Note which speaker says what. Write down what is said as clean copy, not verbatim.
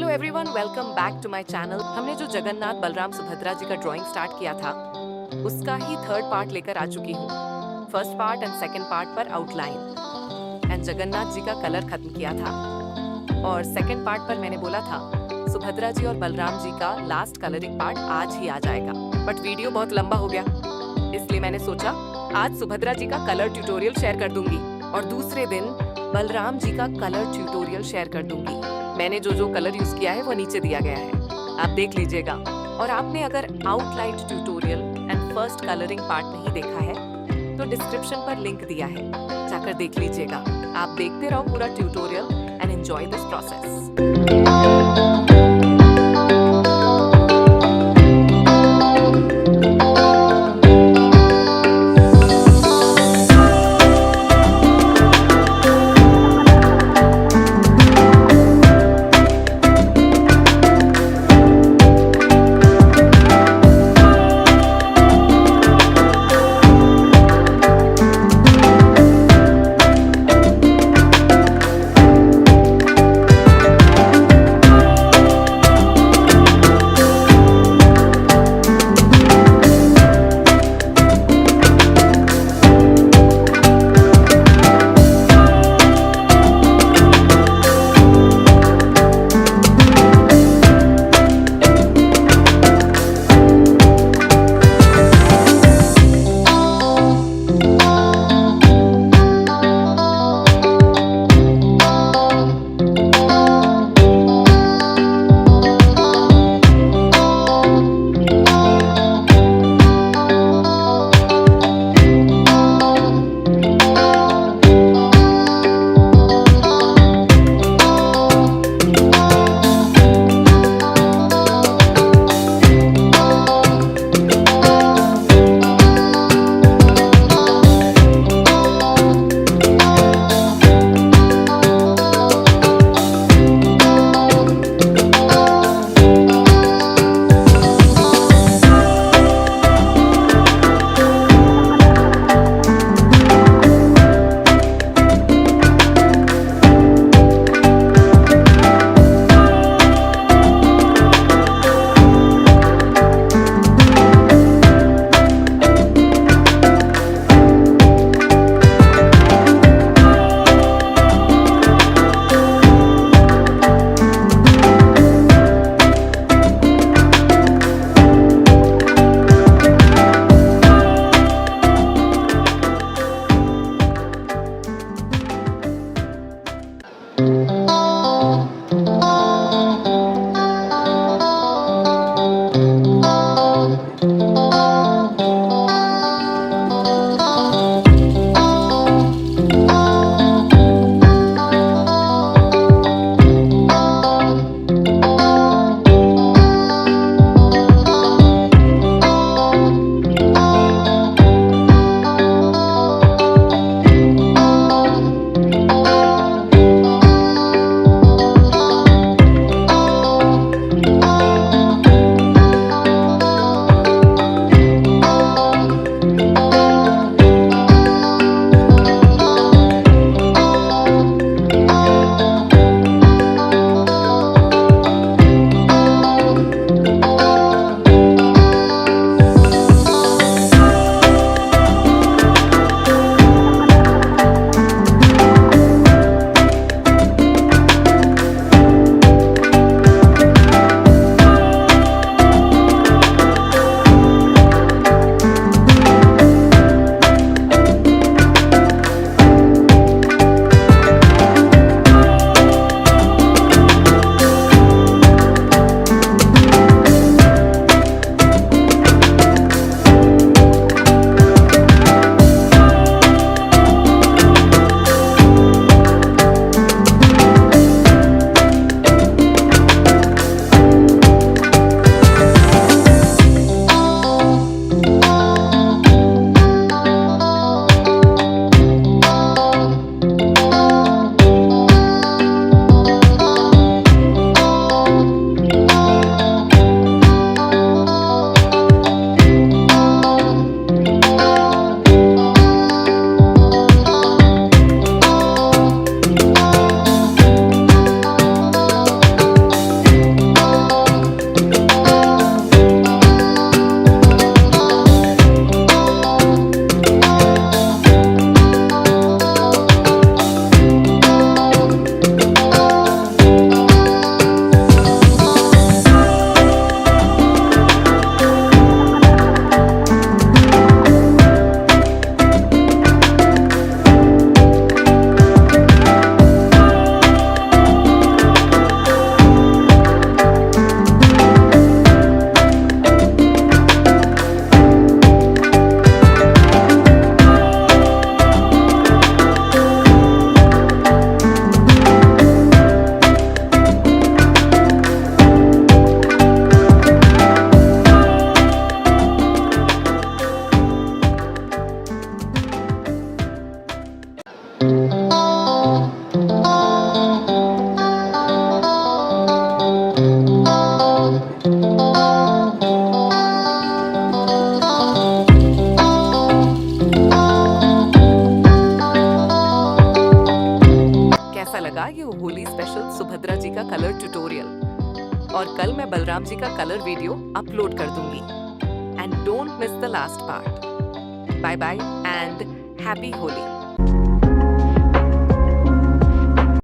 Speaker 1: Everyone, welcome back to my channel. हमने जो जगन्नाथ बलराम सुभद्रा जी का ड्राइंग स्टार्ट किया था उसका ही थर्ड पार्ट लेकर आ चुकी हूँ। First part and second part पर आउटलाइन एंड जगन्नाथ जी का कलर खत्म किया था और सेकंड पार्ट पर मैंने बोला था सुभद्रा जी और बलराम जी का लास्ट कलरिंग पार्ट आज ही आ जाएगा, बट वीडियो बहुत लंबा हो गया इसलिए मैंने सोचा आज सुभद्रा जी का कलर ट्यूटोरियल शेयर कर दूंगी और दूसरे दिन बलराम जी का कलर ट्यूटोरियल शेयर कर दूंगी। मैंने जो कलर यूज किया है वो नीचे दिया गया है, आप देख लीजिएगा। और आपने अगर outline tutorial and first colouring part नहीं देखा है तो डिस्क्रिप्शन पर लिंक दिया है, जाकर देख लीजिएगा। आप देखते रहो पूरा tutorial and enjoy this process. कैसा लगा ये होली स्पेशल सुभद्रा जी का कलर ट्यूटोरियल। और कल मैं बलराम जी का कलर वीडियो अपलोड कर दूंगी। And don't miss the last part. Bye bye and happy Holi.